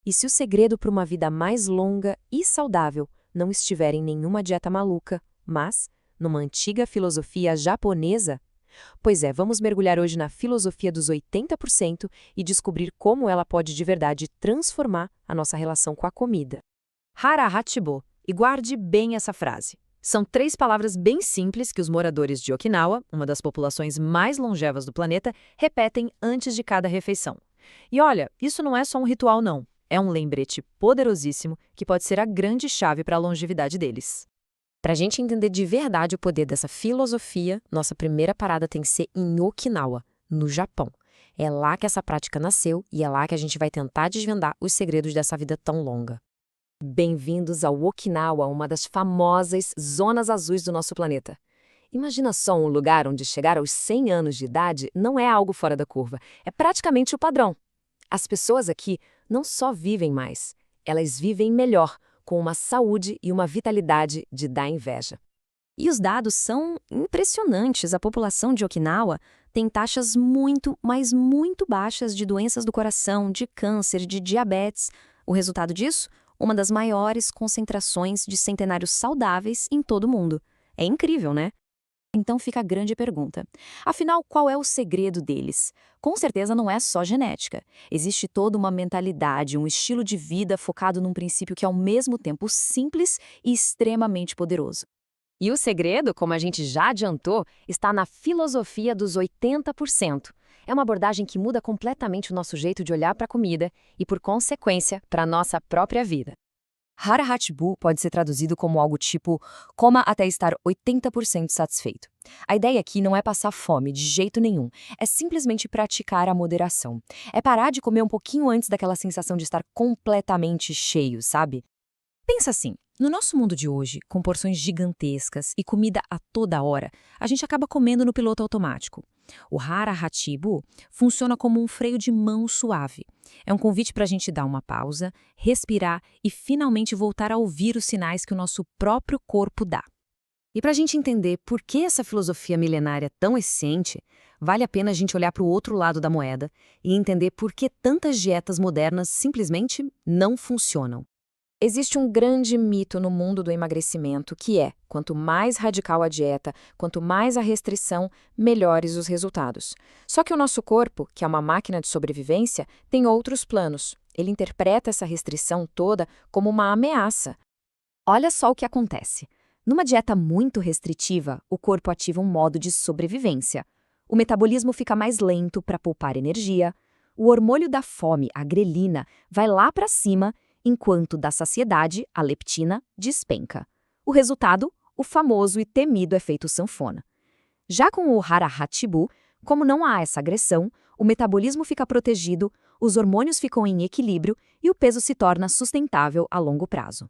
E se o segredo para uma vida mais longa e saudável não estiver em nenhuma dieta maluca, mas numa antiga filosofia japonesa? Pois é, vamos mergulhar hoje na filosofia dos 80% e descobrir como ela pode de verdade transformar a nossa relação com a comida. Hara Hachibo, e guarde bem essa frase. São 3 palavras bem simples que os moradores de Okinawa, uma das populações mais longevas do planeta, repetem antes de cada refeição. E olha, isso não é só um ritual não, é um lembrete poderosíssimo que pode ser a grande chave para a longevidade deles. Para a gente entender de verdade o poder dessa filosofia, nossa primeira parada tem que ser em Okinawa, no Japão. É lá que essa prática nasceu e é lá que a gente vai tentar desvendar os segredos dessa vida tão longa. Bem-vindos ao Okinawa, uma das famosas zonas azuis do nosso planeta. Imagina só um lugar onde chegar aos 100 anos de idade não é algo fora da curva, é praticamente o padrão. As pessoas aqui não só vivem mais, elas vivem melhor, com uma saúde e uma vitalidade de dar inveja. E os dados são impressionantes. A população de Okinawa tem taxas muito, mas muito baixas de doenças do coração, de câncer, de diabetes. O resultado disso? Uma das maiores concentrações de centenários saudáveis em todo o mundo. É incrível, né? Então fica a grande pergunta. Afinal, qual é o segredo deles? Com certeza não é só genética. Existe toda uma mentalidade, um estilo de vida focado num princípio que é ao mesmo tempo simples e extremamente poderoso. E o segredo, como a gente já adiantou, está na filosofia dos 80%. É uma abordagem que muda completamente o nosso jeito de olhar para a comida e, por consequência, para a nossa própria vida. Hara Hachibu pode ser traduzido como algo tipo coma até estar 80% satisfeito. A ideia aqui não é passar fome de jeito nenhum, é simplesmente praticar a moderação. É parar de comer um pouquinho antes daquela sensação de estar completamente cheio, sabe? Pensa assim, no nosso mundo de hoje, com porções gigantescas e comida a toda hora, a gente acaba comendo no piloto automático. O Hara Hachibu funciona como um freio de mão suave. É um convite para a gente dar uma pausa, respirar e finalmente voltar a ouvir os sinais que o nosso próprio corpo dá. E para a gente entender por que essa filosofia milenária é tão eficiente, vale a pena a gente olhar para o outro lado da moeda e entender por que tantas dietas modernas simplesmente não funcionam. Existe um grande mito no mundo do emagrecimento que é, quanto mais radical a dieta, quanto mais a restrição, melhores os resultados. Só que o nosso corpo, que é uma máquina de sobrevivência, tem outros planos. Ele interpreta essa restrição toda como uma ameaça. Olha só o que acontece. Numa dieta muito restritiva, o corpo ativa um modo de sobrevivência. O metabolismo fica mais lento para poupar energia. O hormônio da fome, a grelina, vai lá para cima, enquanto da saciedade, a leptina, despenca. O resultado? O famoso e temido efeito sanfona. Já com o Hara Hachibu, como não há essa agressão, o metabolismo fica protegido, os hormônios ficam em equilíbrio e o peso se torna sustentável a longo prazo.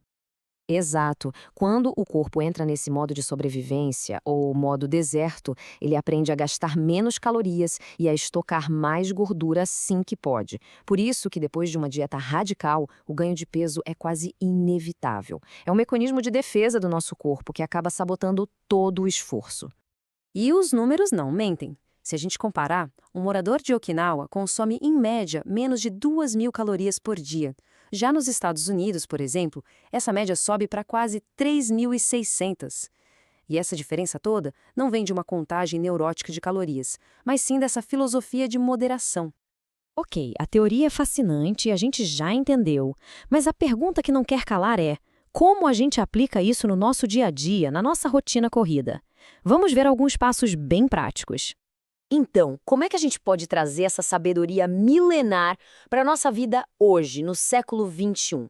Exato. Quando o corpo entra nesse modo de sobrevivência, ou modo deserto, ele aprende a gastar menos calorias e a estocar mais gordura assim que pode. Por isso que depois de uma dieta radical, o ganho de peso é quase inevitável. É um mecanismo de defesa do nosso corpo que acaba sabotando todo o esforço. E os números não mentem. Se a gente comparar, um morador de Okinawa consome, em média, menos de 2.000 calorias por dia. Já nos Estados Unidos, por exemplo, essa média sobe para quase 3.600. E essa diferença toda não vem de uma contagem neurótica de calorias, mas sim dessa filosofia de moderação. Ok, a teoria é fascinante e a gente já entendeu, mas a pergunta que não quer calar é: como a gente aplica isso no nosso dia a dia, na nossa rotina corrida? Vamos ver alguns passos bem práticos. Então, como é que a gente pode trazer essa sabedoria milenar para a nossa vida hoje, no século XXI?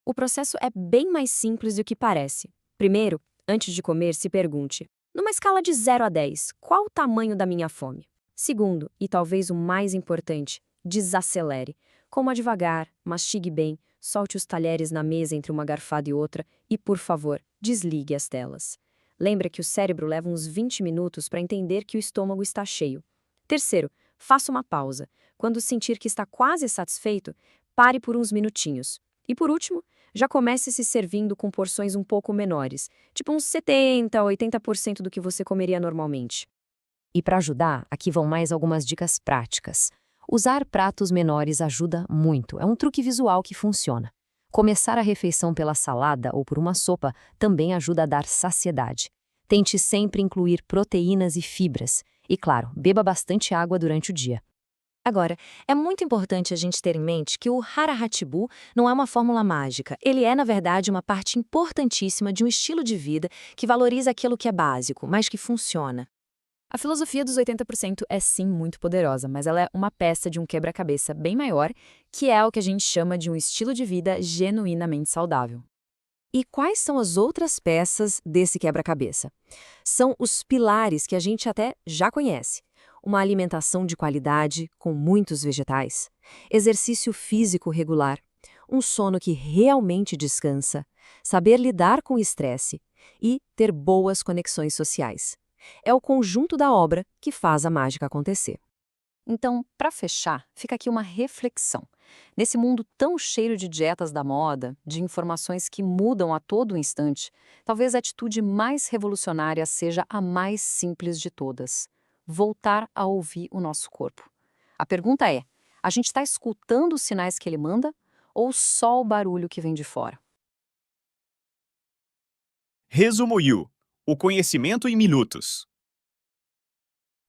O processo é bem mais simples do que parece. Primeiro, antes de comer, se pergunte: numa escala de 0 a 10, qual o tamanho da minha fome? Segundo, e talvez o mais importante, desacelere. Coma devagar, mastigue bem, solte os talheres na mesa entre uma garfada e outra e, por favor, desligue as telas. Lembra que o cérebro leva uns 20 minutos para entender que o estômago está cheio. Terceiro, faça uma pausa. Quando sentir que está quase satisfeito, pare por uns minutinhos. E por último, já comece se servindo com porções um pouco menores, tipo uns 70% a 80% do que você comeria normalmente. E para ajudar, aqui vão mais algumas dicas práticas. Usar pratos menores ajuda muito, é um truque visual que funciona. Começar a refeição pela salada ou por uma sopa também ajuda a dar saciedade. Tente sempre incluir proteínas e fibras. E, claro, beba bastante água durante o dia. Agora, é muito importante a gente ter em mente que o Hara Hatchibu não é uma fórmula mágica. Ele é, na verdade, uma parte importantíssima de um estilo de vida que valoriza aquilo que é básico, mas que funciona. A filosofia dos 80% é sim muito poderosa, mas ela é uma peça de um quebra-cabeça bem maior, que é o que a gente chama de um estilo de vida genuinamente saudável. E quais são as outras peças desse quebra-cabeça? São os pilares que a gente até já conhece. Uma alimentação de qualidade, com muitos vegetais, exercício físico regular, um sono que realmente descansa, saber lidar com o estresse e ter boas conexões sociais. É o conjunto da obra que faz a mágica acontecer. Então, para fechar, fica aqui uma reflexão. Nesse mundo tão cheio de dietas da moda, de informações que mudam a todo instante, talvez a atitude mais revolucionária seja a mais simples de todas: voltar a ouvir o nosso corpo. A pergunta é: a gente está escutando os sinais que ele manda ou só o barulho que vem de fora? Resumo You. O conhecimento em minutos.